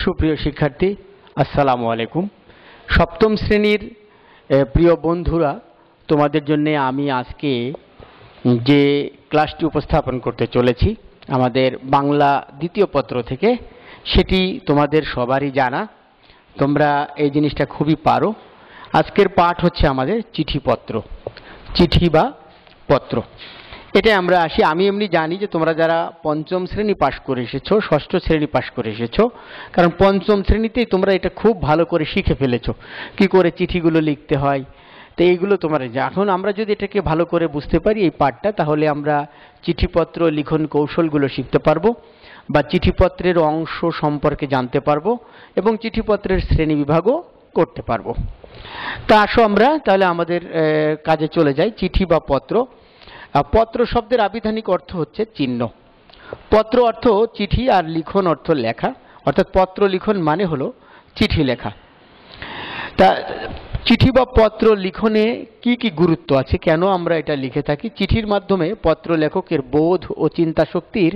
সুপ্রিয় শিক্ষার্থী, আসসালামু আলাইকুম। সপ্তম শ্রেণীর প্রিয় বন্ধুরা, তোমাদের জন্য আমি আজকে যে ক্লাসটি উপস্থাপন করতে চলেছি আমাদের বাংলা দ্বিতীয় পত্র থেকে, সেটি তোমাদের সবারই জানা। তোমরা এই জিনিসটা খুবই পারো। আজকের পাঠ হচ্ছে আমাদের চিঠিপত্র, চিঠি বা পত্র। এটা আমরা আসি। আমি এমনি জানি যে তোমরা যারা পঞ্চম শ্রেণী পাশ করে এসেছো, ষষ্ঠ শ্রেণী পাশ করে এসেছো, কারণ পঞ্চম শ্রেণীতেই তোমরা এটা খুব ভালো করে শিখে ফেলেছো কি করে চিঠিগুলো লিখতে হয়। তো এইগুলো তোমরা এখন আমরা যদি এটাকে ভালো করে বুঝতে পারি এই পাঠটা, তাহলে আমরা চিঠিপত্র লিখন কৌশলগুলো শিখতে পারবো বা চিঠিপত্রের অংশ সম্পর্কে জানতে পারবো এবং চিঠিপত্রের শ্রেণী বিভাগও করতে পারবো। তা আসো আমরা তাহলে আমাদের কাজে চলে যাই। চিঠি বা পত্র। পত্র শব্দের আবিধানিক অর্থ হচ্ছে চিহ্ন। পত্র অর্থ চিঠি আর লিখন অর্থ লেখা, অর্থাৎ পত্র লিখন মানে হলো চিঠি লেখা। তা চিঠি বা পত্র লিখনে কি কি গুরুত্ব আছে, কেন আমরা এটা লিখে থাকি? চিঠির মাধ্যমে পত্র লেখকের বোধ ও চিন্তা শক্তির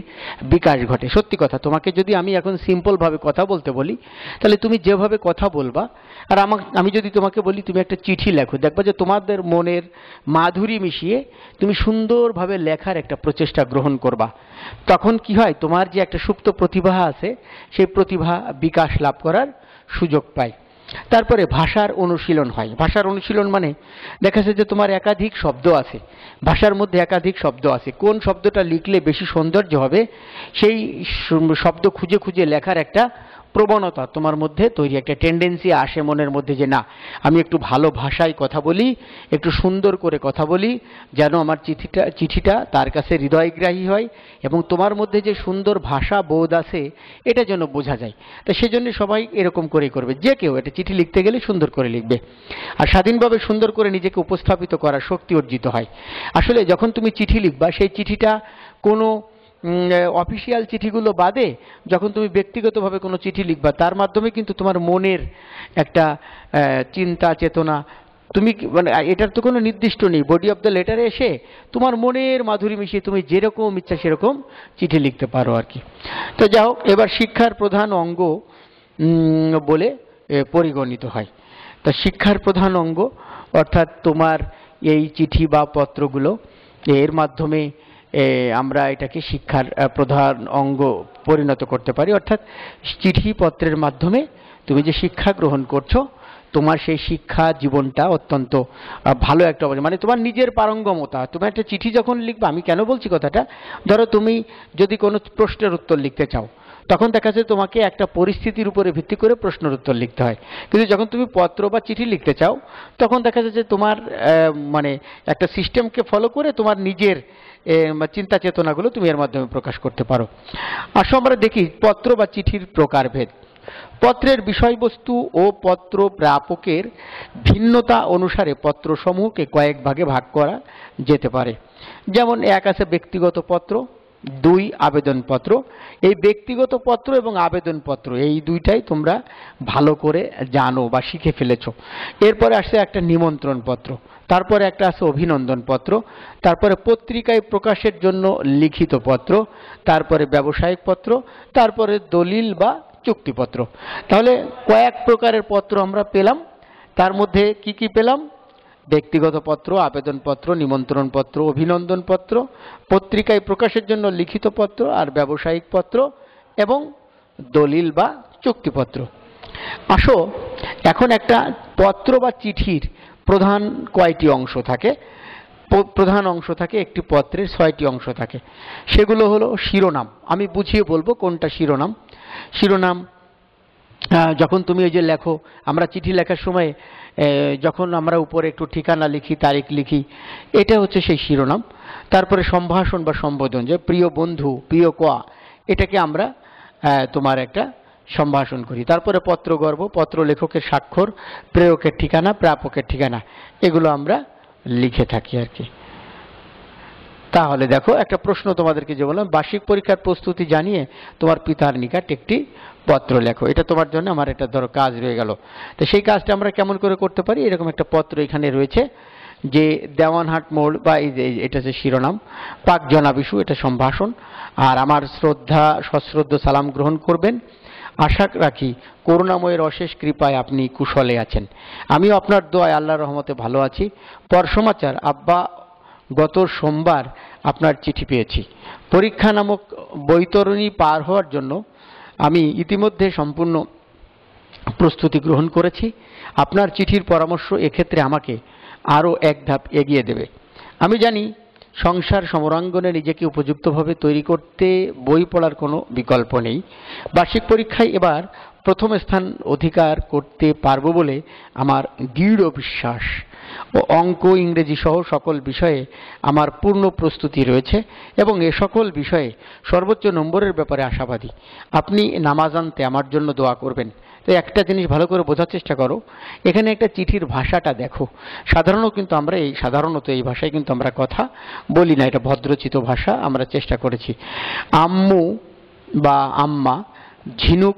বিকাশ ঘটে। সত্যি কথা, তোমাকে যদি আমি এখন সিম্পলভাবে কথা বলতে বলি, তাহলে তুমি যেভাবে কথা বলবা, আর আমি যদি তোমাকে বলি তুমি একটা চিঠি লেখো, দেখবা যে তোমাদের মনের মাধুরী মিশিয়ে তুমি সুন্দরভাবে লেখার একটা প্রচেষ্টা গ্রহণ করবা। তখন কি হয়, তোমার যে একটা সুপ্ত প্রতিভা আছে, সেই প্রতিভা বিকাশ লাভ করার সুযোগ পায়। তারপরে ভাষার অনুশীলন হয়। ভাষার অনুশীলন মানে দেখা যাচ্ছে যে তোমার একাধিক শব্দ আছে, ভাষার মধ্যে একাধিক শব্দ আছে, কোন শব্দটা লিখলে বেশি সৌন্দর্য হবে সেই শব্দ খুঁজে খুঁজে লেখার একটা প্রবণতা তোমার মধ্যে তৈরি, একটা টেন্ডেন্সি আসে মনের মধ্যে যে না, আমি একটু ভালো ভাষায় কথা বলি, একটু সুন্দর করে কথা বলি, যেন আমার চিঠিটা তার কাছে হৃদয়গ্রাহী হয় এবং তোমার মধ্যে যে সুন্দর ভাষা বোধ আছে এটা যেন বোঝা যায়। তো সেজন্য সবাই এরকম করেই করবে, যে কেউ একটা চিঠি লিখতে গেলে সুন্দর করে লিখবে আর স্বাধীনভাবে সুন্দর করে নিজেকে উপস্থাপিত করার শক্তি অর্জিত হয়। আসলে যখন তুমি চিঠি লিখবা, সেই চিঠিটা কোনো অফিসিয়াল চিঠিগুলো বাদে যখন তুমি ব্যক্তিগতভাবে কোনো চিঠি লিখবা, তার মাধ্যমে কিন্তু তোমার মনের একটা চিন্তা চেতনা, তুমি মানে এটার তো কোনো নির্দিষ্ট নেই, বডি অফ দ্য লেটারে এসে তোমার মনের মাধুরী মিশিয়ে তুমি যেরকম ইচ্ছা সেরকম চিঠি লিখতে পারো আর কি। তো যাই হোক, এবার শিক্ষার প্রধান অঙ্গ বলে পরিগণিত হয়। তা শিক্ষার প্রধান অঙ্গ অর্থাৎ তোমার এই চিঠি বা পত্রগুলো, এর মাধ্যমে আমরা এটাকে শিক্ষার প্রধান অঙ্গ পরিণত করতে পারি। অর্থাৎ চিঠিপত্রের মাধ্যমে তুমি যে শিক্ষা গ্রহণ করছো, তোমার সেই শিক্ষা জীবনটা অত্যন্ত ভালো একটা অবস্থা, মানে তোমার নিজের পারঙ্গমতা। তুমি একটা চিঠি যখন লিখবে, আমি কেন বলছি কথাটা, ধরো তুমি যদি কোনো প্রশ্নের উত্তর লিখতে চাও, তখন দেখা যায় তোমাকে একটা পরিস্থিতির উপরে ভিত্তি করে প্রশ্নের উত্তর লিখতে হয়। কিন্তু যখন তুমি পত্র বা চিঠি লিখতে চাও, তখন দেখা যায় যে তোমার মানে একটা সিস্টেমকে ফলো করে তোমার নিজের চিন্তা চেতনাগুলো তুমি এর মাধ্যমে প্রকাশ করতে পারো। আসো আমরা দেখি পত্র বা চিঠির প্রকারভেদ। পত্রের বিষয়বস্তু ও পত্র প্রাপকের ভিন্নতা অনুসারে পত্রসমূহকে কয়েক ভাগে ভাগ করা যেতে পারে। যেমন এক আছে ব্যক্তিগত পত্র, দুই আবেদনপত্র। এই ব্যক্তিগত পত্র এবং আবেদনপত্র এই দুইটাই তোমরা ভালো করে জানো বা শিখে ফেলেছো। এরপরে আসছে একটা নিমন্ত্রণ পত্র, তারপরে একটা আছে অভিনন্দন পত্র, তারপরে পত্রিকায় প্রকাশের জন্য লিখিত পত্র, তারপরে ব্যবসায়িক পত্র, তারপরে দলিল বা চুক্তিপত্র। তাহলে কয়েক প্রকারের পত্র আমরা পেলাম। তার মধ্যে কি কি পেলাম? ব্যক্তিগত পত্র, আবেদনপত্র, নিমন্ত্রণ পত্র, অভিনন্দন পত্র, পত্রিকায় প্রকাশের জন্য লিখিত পত্র আর ব্যবসায়িক পত্র এবং দলিল বা চুক্তিপত্র। আসো এখন একটা পত্র বা চিঠির প্রধান কয়টি অংশ থাকে? প্রধান অংশ থাকে একটি পত্রের 6টি অংশ থাকে। সেগুলো হলো শিরোনাম। আমি বুঝিয়ে বলবো কোনটা শিরোনাম। শিরোনাম যখন তুমি ওই যে লেখো, আমরা চিঠি লেখার সময় যখন আমরা উপরে একটু ঠিকানা লিখি, তারিখ লিখি, এটা হচ্ছে সেই শিরোনাম। তারপরে সম্ভাষণ বা সম্বোধন, যে প্রিয় বন্ধু, প্রিয় কোয়া, এটাকে আমরা তোমার একটা সম্ভাষণ করি। তারপরে পত্রগর্ভ, পত্র লেখকের স্বাক্ষর, প্রেরকের ঠিকানা, প্রাপকের ঠিকানা, এগুলো আমরা লিখে থাকি আর কি। তাহলে দেখো একটা প্রশ্ন তোমাদেরকে যে বললাম, বার্ষিক পরীক্ষার প্রস্তুতি জানিয়ে তোমার পিতার নিকট একটি পত্র লেখো। এটা তোমার জন্য আমার এটা ধরো কাজ রয়ে গেল। তো সেই কাজটা আমরা কেমন করে করতে পারি? এরকম একটা পত্র এখানে রয়েছে যে দেওয়ানহাট মোড়, বা এই যে এটা হচ্ছে শিরোনাম, পাক জনাবিশু, এটা সম্ভাষণ। আর আমার সশ্রদ্ধ সালাম গ্রহণ করবেন। আশা রাখি করুণাময়ের অশেষ কৃপায় আপনি কুশলে আছেন। আমিও আপনার দোয়ায় আল্লাহর রহমতে ভালো আছি। পর সমাচার, আব্বা গত সোমবার আপনার চিঠি পেয়েছি। পরীক্ষা নামক বৈতরণী পার হওয়ার জন্য আমি ইতিমধ্যে সম্পূর্ণ প্রস্তুতি গ্রহণ করেছি। আপনার চিঠির পরামর্শ এক্ষেত্রে আমাকে আরও এক ধাপ এগিয়ে দেবে। আমি জানি সংসার সমরাঙ্গনে নিজেকে উপযুক্তভাবে তৈরি করতে বই পড়ার কোনো বিকল্প নেই। বার্ষিক পরীক্ষায় এবার প্রথম স্থান অধিকার করতে পারব বলে আমার দৃঢ় বিশ্বাস ও অঙ্ক ইংরেজি সহ সকল বিষয়ে আমার পূর্ণ প্রস্তুতি রয়েছে এবং এ সকল বিষয়ে সর্বোচ্চ নম্বরের ব্যাপারে আশাবাদী। আপনি নামাজ আনতে আমার জন্য দোয়া করবেন। তো একটা জিনিস ভালো করে বোঝার চেষ্টা করো, এখানে একটা চিঠির ভাষাটা দেখো। সাধারণত এই ভাষায় কিন্তু আমরা কথা বলি না, এটা ভদ্রচিত ভাষা। আমরা চেষ্টা করেছি। আম্মু বা আম্মা, ঝিনুক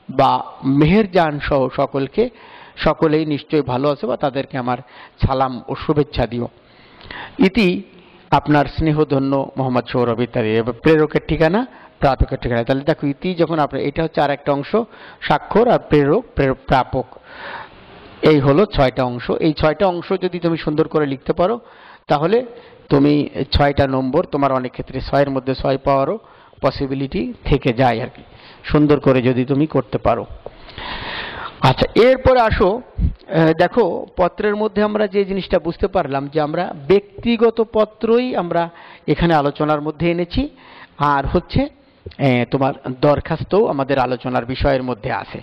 বা মেহেরজান সহ সকলেই নিশ্চয়ই ভালো আছে বা তাদেরকে আমার সালাম ও শুভেচ্ছা দিও। ইতি আপনার স্নেহধন্য মোহাম্মদ সৌরভ ইত্যাদি। প্রেরকের ঠিকানা, প্রাপকের ঠিকানা। তাহলে দেখো, ইতি যখন আপনার, এটা হচ্ছে আর একটা অংশ, স্বাক্ষর, আর প্রেরক, প্রাপক, এই হলো 6টা অংশ। এই 6টা অংশ যদি তুমি সুন্দর করে লিখতে পারো তাহলে তুমি 6টা নম্বর, তোমার অনেক ক্ষেত্রে 6-এর মধ্যে 6 পাওয়ারও পসিবিলিটি থেকে যায় আর কি, সুন্দর করে যদি তুমি করতে পারো। আচ্ছা, এরপরে আসো, দেখো পত্রের মধ্যে আমরা যে জিনিসটা বুঝতে পারলাম যে আমরা ব্যক্তিগত পত্রই আমরা এখানে আলোচনার মধ্যে এনেছি, আর হচ্ছে তোমার দরখাস্তও আমাদের আলোচনার বিষয়ের মধ্যে আছে।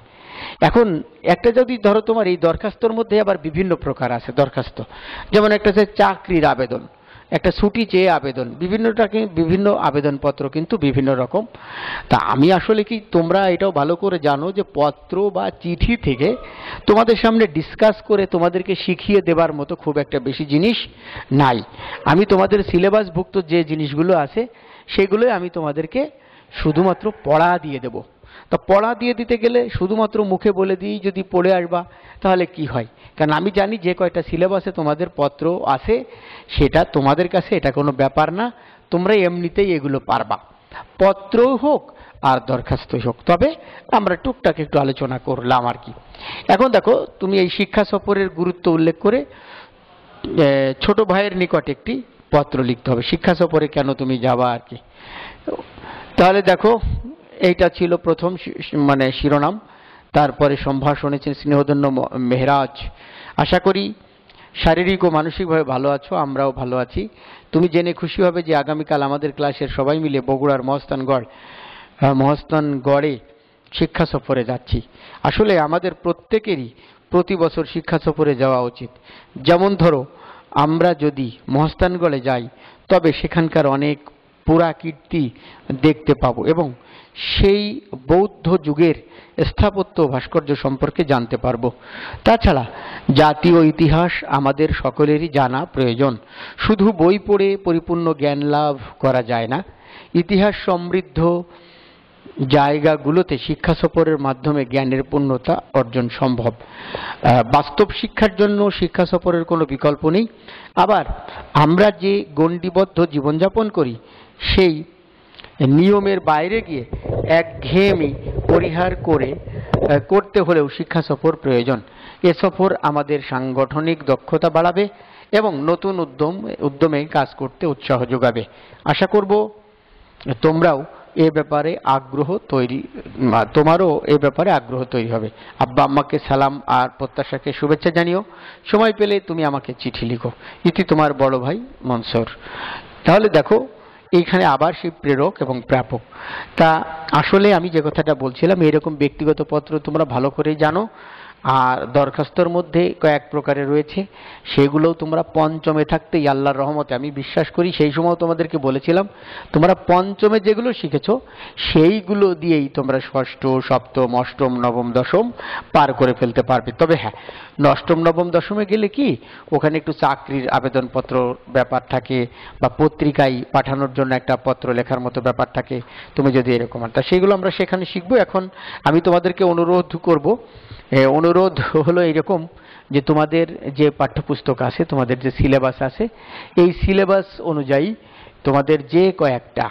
এখন একটা যদি ধরো, তোমার এই দরখাস্তর মধ্যে আবার বিভিন্ন প্রকার আছে দরখাস্ত। যেমন একটা হচ্ছে চাকরির আবেদন, একটা ছুটি চেয়ে আবেদন, বিভিন্ন আবেদনপত্র কিন্তু বিভিন্ন রকম। তা আমি আসলে কি, তোমরা এটাও ভালো করে জানো যে পত্র বা চিঠি থেকে তোমাদের সামনে ডিসকাস করে তোমাদেরকে শিখিয়ে দেবার মতো খুব একটা বেশি জিনিস নাই। আমি তোমাদের সিলেবাসভুক্ত যে জিনিসগুলো আছে সেগুলোই আমি তোমাদেরকে শুধুমাত্র পড়া দিয়ে দেব। তা পড়া দিয়ে দিতে গেলে শুধুমাত্র মুখে বলে দিই যদি পড়ে আসবা তাহলে কি হয়? কারণ আমি জানি যে কয়টা সিলেবাসে তোমাদের পত্র আছে সেটা তোমাদের কাছে এটা কোনো ব্যাপার না, তোমরা এমনিতেই এগুলো পারবা, পত্র হোক আর দরখাস্তই হোক। তবে আমরা টুকটাক একটু আলোচনা করলাম আর কি। এখন দেখো, তুমি এই শিক্ষা সফরের গুরুত্ব উল্লেখ করে ছোট ভাইয়ের নিকট একটি পত্র লিখতে হবে, শিক্ষা সফরে কেন তুমি যাবা আর কি। তাহলে দেখো, এইটা ছিল প্রথম শিরোনাম। তারপরে সম্ভাষণে স্নেহধন্য মেহরাজ, আশা করি শারীরিক ও মানসিকভাবে ভালো আছো, আমরাও ভালো আছি। তুমি জেনে খুশি হবে যে আগামীকাল আমাদের ক্লাসের সবাই মিলে বগুড়ার মহস্তানগড়ে শিক্ষা সফরে যাচ্ছি। আসলে আমাদের প্রত্যেকেরই প্রতি বছর শিক্ষা সফরে যাওয়া উচিত। যেমন ধরো, আমরা যদি মহস্তানগড়ে যাই তবে সেখানকার অনেক পুরাকীর্তি দেখতে পাবো এবং সেই বৌদ্ধ যুগের স্থাপত্য ভাস্কর্য সম্পর্কে জানতে পারবো। তাছাড়া জাতীয় ইতিহাস আমাদের সকলেরই জানা প্রয়োজন। শুধু বই পড়ে পরিপূর্ণ জ্ঞান লাভ করা যায় না। ইতিহাস সমৃদ্ধ জায়গাগুলোতে শিক্ষা সফরের মাধ্যমে জ্ঞানের পূর্ণতা অর্জন সম্ভব। বাস্তব শিক্ষার জন্য শিক্ষা সফরের কোনো বিকল্প নেই। আবার আমরা যে গণ্ডিবদ্ধ জীবনযাপন করি সেই নিয়মের বাইরে গিয়ে একঘেয়েমি পরিহার করতে হলেও শিক্ষা সফর প্রয়োজন। এ সফর আমাদের সাংগঠনিক দক্ষতা বাড়াবে এবং নতুন উদ্যমে কাজ করতে উৎসাহ যোগাবে। আশা করব তোমারও এ ব্যাপারে আগ্রহ তৈরি হবে। আব্বা আম্মাকে সালাম আর প্রত্যাশাকে শুভেচ্ছা জানিও। সময় পেলে তুমি আমাকে চিঠি লিখো। ইতি তোমার বড় ভাই মনসুর। তাহলে দেখো, এইখানে আবার সেই প্রেরক এবং প্রাপক। তা আসলে আমি যে কথাটা বলছিলাম, এরকম ব্যক্তিগত পত্র তোমরা ভালো করেই জানো। আর দরখাস্তর মধ্যে কয়েক প্রকারের রয়েছে, সেগুলোও তোমরা পঞ্চমে থাকতেই আল্লাহর রহমতে আমি বিশ্বাস করি, সেই সময় তোমাদেরকে বলেছিলাম তোমরা পঞ্চমে যেগুলো শিখেছো সেইগুলো দিয়েই তোমরা ষষ্ঠ, সপ্তম, অষ্টম, নবম, দশম পার করে ফেলতে পারবে। তবে হ্যাঁ, অষ্টম, নবম, দশমে গেলে কি ওখানে একটু চাকরির আবেদনপত্র ব্যাপার থাকে বা পত্রিকায় পাঠানোর জন্য একটা পত্র লেখার মতো ব্যাপার থাকে, তুমি যদি এরকম তা সেইগুলো আমরা সেখানে শিখবো। এখন আমি তোমাদেরকে অনুরোধ হলো এইরকম যে তোমাদের যে পাঠ্যপুস্তক আছে, তোমাদের যে সিলেবাস আছে, এই সিলেবাস অনুযায়ী তোমাদের যে কয়েকটা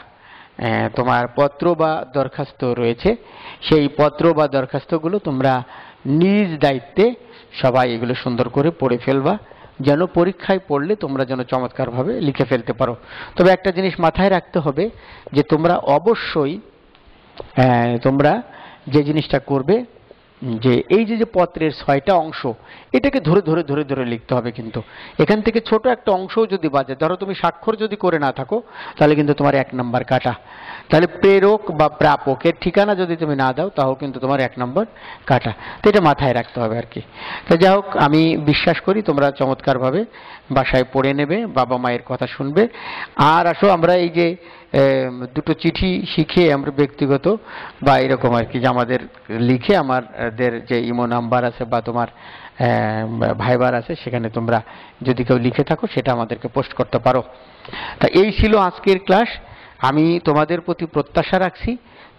তোমার পত্র বা দরখাস্ত রয়েছে, সেই পত্র বা দরখাস্তগুলো তোমরা নিজ দায়িত্বে সবাই এগুলো সুন্দর করে পড়ে ফেলবা, যেন পরীক্ষায় পড়লে তোমরা যেন চমৎকারভাবে লিখে ফেলতে পারো। তবে একটা জিনিস মাথায় রাখতে হবে যে তোমরা অবশ্যই তোমরা যে জিনিসটা করবে, যে এই যে যে পত্রের 6টা অংশ, এটাকে ধরে ধরে ধরে ধরে লিখতে হবে। কিন্তু এখান থেকে ছোট একটা অংশও যদি বাজে, ধরো তুমি স্বাক্ষর যদি করে না থাকো, তাহলে কিন্তু তোমার 1 নাম্বার কাটা। তাহলে প্রেরক বা প্রাপকের ঠিকানা যদি তুমি না দাও, তাও কিন্তু তোমার 1 নম্বর কাটা। তো এটা মাথায় রাখতে হবে আর কি। তো যাই হোক, আমি বিশ্বাস করি তোমরা চমৎকারভাবে বাসায় পড়ে নেবে, বাবা মায়ের কথা শুনবে। আর আসো, আমরা এই যে দুটো চিঠি শিখে আমরা ব্যক্তিগত বা এরকম আর কি, যে আমাদের লিখে আমাদের যে ইমো নাম্বার আছে বা তোমার ভাইবার আছে, সেখানে তোমরা যদি কেউ লিখে থাকো সেটা আমাদেরকে পোস্ট করতে পারো। তা এই ছিল আজকের ক্লাস। আমি তোমাদের প্রতি প্রত্যাশা রাখছি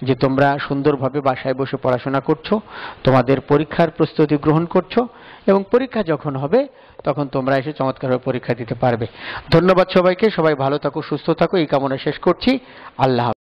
যে তোমরা সুন্দরভাবে বাসায় বসে পড়াশোনা করছো, তোমাদের পরীক্ষার প্রস্তুতি গ্রহণ করছো, এবং পরীক্ষা যখন হবে তখন তোমরা এসে চমৎকারভাবে পরীক্ষা দিতে পারবে। ধন্যবাদ সবাইকে। সবাই ভালো থাকো, সুস্থ থাকো, এই কামনা শেষ করছি। আল্লাহ।